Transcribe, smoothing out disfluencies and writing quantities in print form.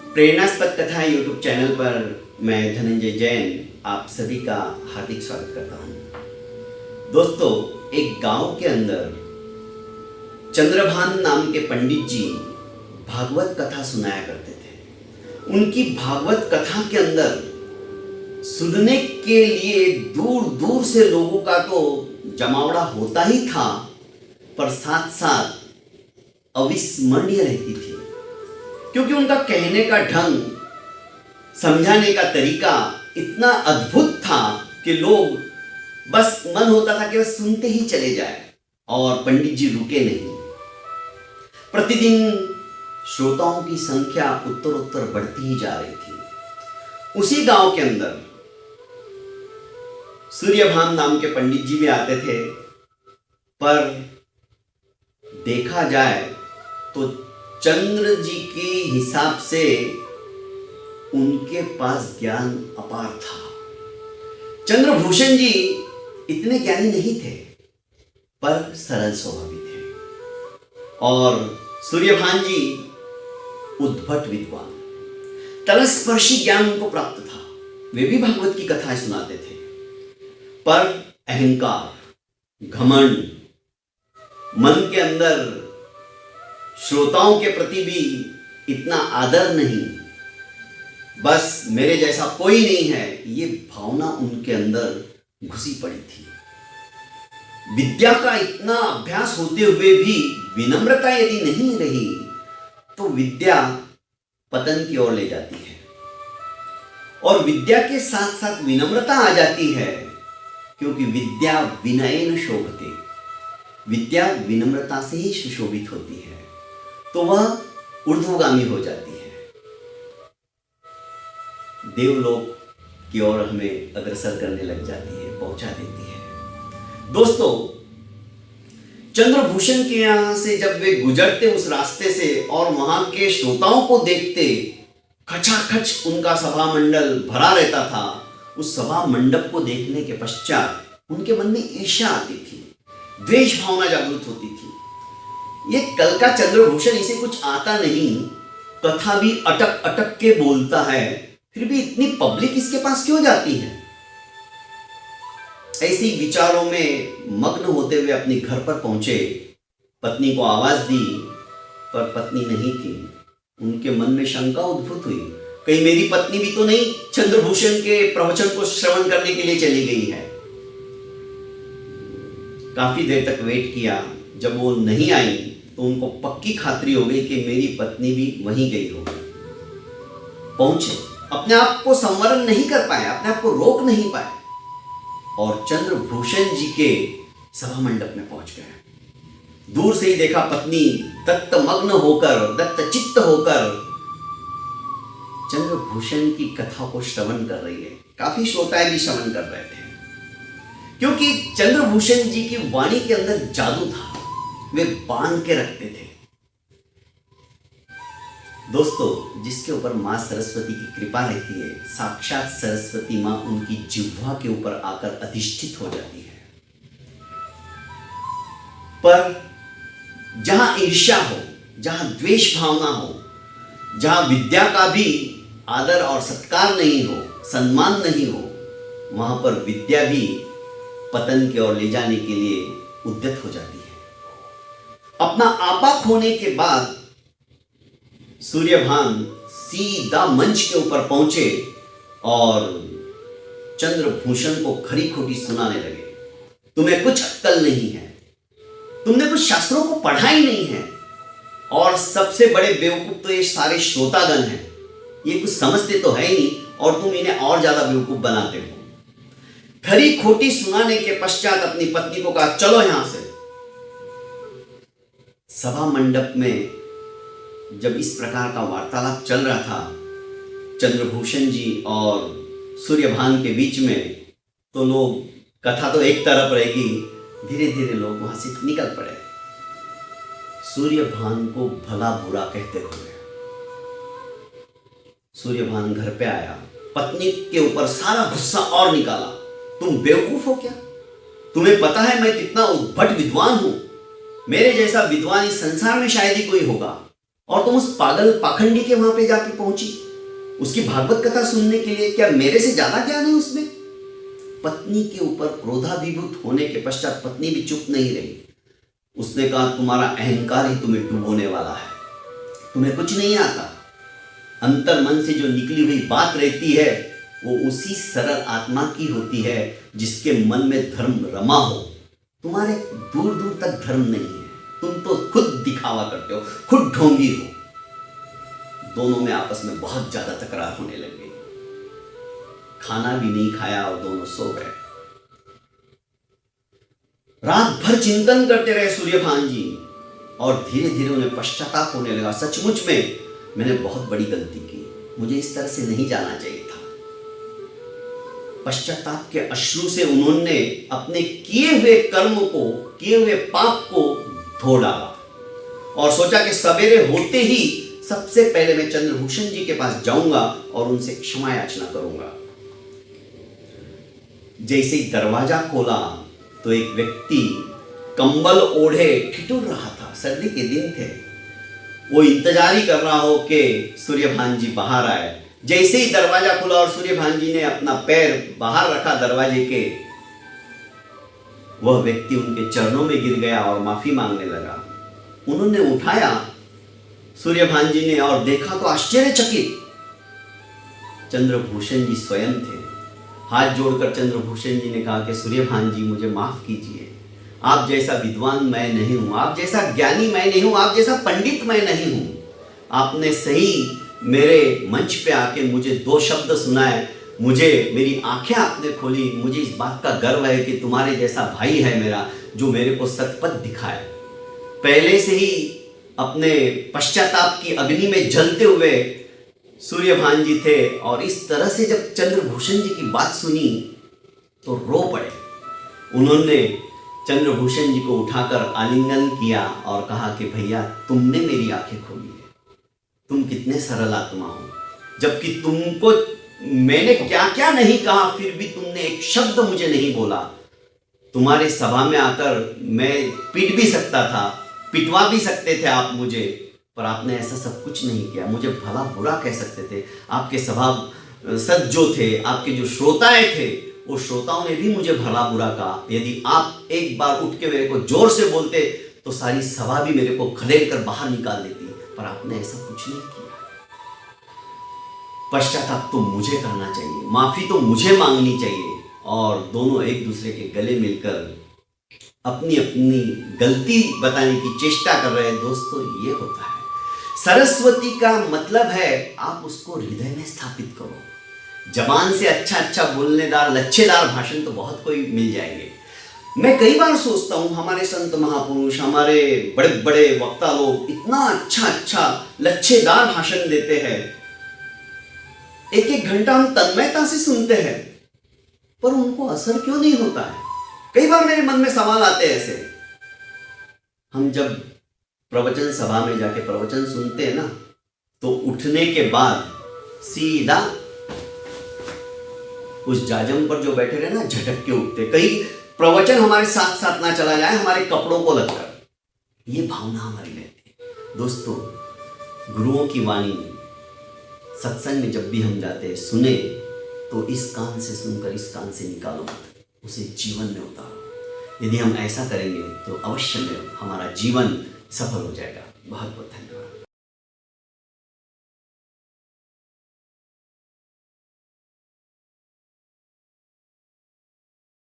प्रेरणास्पद कथा YouTube channel पर मैं धनंजय जैन आप सभी का हार्दिक स्वागत करता हूँ। दोस्तों, एक गांव के अंदर चंद्रभान नाम के पंडित जी भागवत कथा सुनाया करते थे। उनकी भागवत कथा के अंदर सुनने के लिए दूर दूर से लोगों का तो जमावड़ा होता ही था, पर साथ साथ अविस्मरणीय रहती थी, क्योंकि उनका कहने का ढंग, समझाने का तरीका इतना अद्भुत था कि लोग बस मन होता था कि बस सुनते ही चले जाए, और पंडित जी रुके नहीं। प्रतिदिन श्रोताओं की संख्या उत्तरोत्तर बढ़ती ही जा रही थी। उसी गांव के अंदर सूर्यभान नाम के पंडित जी भी आते थे, पर देखा जाए तो चंद्र जी के हिसाब से उनके पास ज्ञान अपार था। चंद्रभूषण जी इतने ज्ञानी नहीं थे, पर सरल स्वभावी थे, और सूर्यभान जी उद्भट विद्वान, तलस्पर्शी ज्ञान उनको प्राप्त था। वे भी भागवत की कथाएं सुनाते थे, पर अहंकार, घमंड, मन के अंदर श्रोताओं के प्रति भी इतना आदर नहीं, बस मेरे जैसा कोई नहीं है, ये भावना उनके अंदर घुसी पड़ी थी। विद्या का इतना अभ्यास होते हुए भी विनम्रता यदि नहीं रही तो विद्या पतन की ओर ले जाती है, और विद्या के साथ साथ विनम्रता आ जाती है, क्योंकि विद्या विनयेन शोभते, विद्या विनम्रता से ही सुशोभित होती है, तो वह ऊर्ध्वगामी हो जाती है, देवलोक की ओर हमें अग्रसर करने लग जाती है, पहुंचा देती है। दोस्तों, चंद्रभूषण के यहां से जब वे गुजरते उस रास्ते से और वहां के श्रोताओं को देखते, खचाखच उनका सभा मंडल भरा रहता था। उस सभा मंडप को देखने के पश्चात उनके मन में ईर्ष्या आती थी, द्वेष भावना जागृत होती थी। ये कल का चंद्रभूषण, इसे कुछ आता नहीं, कथा भी अटक अटक के बोलता है, फिर भी इतनी पब्लिक इसके पास क्यों जाती है? ऐसी विचारों में मग्न होते हुए अपने घर पर पहुंचे, पत्नी को आवाज दी, पर पत्नी नहीं थी। उनके मन में शंका उद्भूत हुई, कहीं मेरी पत्नी भी तो नहीं चंद्रभूषण के प्रवचन को श्रवण करने के लिए चली गई है। काफी देर तक वेट किया, जब वो नहीं आई तो उनको पक्की खातरी हो गई कि मेरी पत्नी भी वहीं गई होगी। पहुंचे, अपने आप को संवरण नहीं कर पाए, अपने आप को रोक नहीं पाए, और चंद्रभूषण जी के सभा मंडप में पहुंच गए। दूर से ही देखा पत्नी दत्तमग्न होकर, दत्तचित्त होकर चंद्रभूषण की कथा को श्रवण कर रही है। काफी श्रोताएं भी श्रवण कर रहे थे, क्योंकि चंद्रभूषण जी की वाणी के अंदर जादू था, वे बांध के रखते थे। दोस्तों, जिसके ऊपर मां सरस्वती की कृपा रहती है, साक्षात सरस्वती मां उनकी जिह्वा के ऊपर आकर अधिष्ठित हो जाती है। पर जहां ईर्ष्या हो, जहां द्वेष भावना हो, जहां विद्या का भी आदर और सत्कार नहीं हो, सम्मान नहीं हो, वहां पर विद्या भी पतन की ओर ले जाने के लिए उद्यत हो जाती है। अपना आपा खोने के बाद सूर्यभान सीधा मंच के ऊपर पहुंचे और चंद्रभूषण को खरी खोटी सुनाने लगे। तुम्हें कुछ अक्ल नहीं है, तुमने कुछ शास्त्रों को पढ़ा ही नहीं है, और सबसे बड़े बेवकूफ तो ये सारे श्रोतागण हैं। ये कुछ समझते तो है ही नहीं, और तुम इन्हें और ज्यादा बेवकूफ बनाते हो। खरी खोटी सुनाने के पश्चात अपनी पत्नी को कहा, चलो यहां से। सभा मंडप में जब इस प्रकार का वार्तालाप चल रहा था चंद्रभूषण जी और सूर्यभान के बीच में, तो लोग, कथा तो एक तरफ रहेगी, धीरे धीरे लोग वहां से निकल पड़े, सूर्यभान को भला बुरा कहते हुए। सूर्यभान घर पे आया, पत्नी के ऊपर सारा गुस्सा और निकाला। तुम बेवकूफ हो क्या? तुम्हें पता है मैं कितना उद्भट विद्वान हूं? मेरे जैसा विद्वान इस संसार में शायद ही कोई होगा, और तुम उस पागल पाखंडी के वहां पे जाके पहुंची उसकी भागवत कथा सुनने के लिए। क्या मेरे से ज्यादा ज्ञान है उसमें? पत्नी के ऊपर क्रोधाभिभूत होने के पश्चात पत्नी भी चुप नहीं रही। उसने कहा, तुम्हारा अहंकार ही तुम्हें डुबोने वाला है, तुम्हें कुछ नहीं आता। अंतर मन से जो निकली हुई बात रहती है वो उसी सरल आत्मा की होती है जिसके मन में धर्म रमा हो। तुम्हारे दूर दूर तक धर्म नहीं है, तुम तो खुद दिखावा करते हो, खुद ढोंगी हो। दोनों में आपस में बहुत ज्यादा तकरार होने लग गई। खाना भी नहीं खाया और दोनों सो गए। रात भर चिंतन करते रहे सूर्यभान जी और धीरे धीरे उन्हें पश्चाताप होने लगा। सचमुच में मैंने बहुत बड़ी गलती की, मुझे इस तरह से नहीं जाना चाहिए था। पश्चाताप के अश्रु से उन्होंने अपने किए हुए कर्म को, किए हुए पाप को धो डाला और सोचा कि सवेरे होते ही सबसे पहले मैं चंद्रभूषण जी के पास जाऊंगा और उनसे क्षमा याचना करूंगा। जैसे ही दरवाजा खोला तो एक व्यक्ति कंबल ओढ़े ठिठुर रहा था। सर्दी के दिन थे, वो इंतजार ही कर रहा हो कि सूर्यभान जी बाहर आए। जैसे ही दरवाजा खुला और सूर्यभान जी ने अपना पैर बाहर रखा दरवाजे के, वह व्यक्ति उनके चरणों में गिर गया और माफी मांगने लगा। उन्होंने उठाया सूर्यभान जी ने और देखा तो आश्चर्यचकित चंद्रभूषण जी स्वयं थे। हाथ जोड़कर चंद्रभूषण जी ने कहा कि सूर्यभान जी मुझे माफ कीजिए, आप जैसा विद्वान मैं नहीं हूं, आप जैसा ज्ञानी मैं नहीं हूं, आप जैसा पंडित मैं नहीं हूं। आपने सही मेरे मंच पे आके मुझे 2 शब्द सुनाए, मुझे मेरी आंखें आपने खोली। मुझे इस बात का गर्व है कि तुम्हारे जैसा भाई है मेरा जो मेरे को सतपथ दिखाए। पहले से ही अपने पश्चाताप की अग्नि में जलते हुए सूर्यभान जी थे और इस तरह से जब चंद्रभूषण जी की बात सुनी तो रो पड़े। उन्होंने चंद्रभूषण जी को उठाकर आलिंगन किया और कहा कि भैया तुमने मेरी आंखें खोली है, तुम कितने सरल आत्मा हो। जबकि तुमको मैंने क्या क्या नहीं कहा फिर भी तुमने एक शब्द मुझे नहीं बोला। तुम्हारे सभा में आकर मैं पीट भी सकता था, पिटवा भी सकते थे आप मुझे, पर आपने ऐसा सब कुछ नहीं किया। मुझे भला बुरा कह सकते थे। आपके सभासद जो थे, आपके जो श्रोताएं थे, वो श्रोताओं ने भी मुझे भला बुरा कहा। यदि आप एक बार उठ के मेरे को जोर से बोलते तो सारी सभा भी मेरे को खदेड़ कर बाहर निकाल देती, पर आपने ऐसा कुछ नहीं किया। पश्चाताप तो मुझे करना चाहिए, माफी तो मुझे मांगनी चाहिए। और दोनों एक दूसरे के गले मिलकर अपनी अपनी गलती बताने की चेष्टा कर रहे हैं। दोस्तों, ये होता है सरस्वती का मतलब है आप उसको हृदय में स्थापित करो। जबान से अच्छा अच्छा बोलनेदार लच्छेदार भाषण तो बहुत कोई मिल जाएंगे। मैं कई बार सोचता हूँ हमारे संत महापुरुष, हमारे बड़े बड़े वक्ता लोग इतना अच्छा अच्छा लच्छेदार भाषण देते हैं, एक एक घंटा हम तन्मयता से सुनते हैं, पर उनको असर क्यों नहीं होता है? कई बार मेरे मन में सवाल आते हैं ऐसे। हम जब प्रवचन सभा में जाके प्रवचन सुनते हैं ना, तो उठने के बाद सीधा उस जाजम पर जो बैठे रहे ना, झटक के उठते। कहीं प्रवचन हमारे साथ साथ ना चला जाए हमारे कपड़ों को लगकर, ये भावना हमारी रहती है। दोस्तों, गुरुओं की वाणी सत्संग में जब भी हम जाते हैं, सुने तो इस कान से सुनकर इस कान से निकालो मत, उसे जीवन में उतारो। यदि हम ऐसा करेंगे तो अवश्य में हमारा जीवन सफल हो जाएगा। बहुत बहुत धन्यवाद।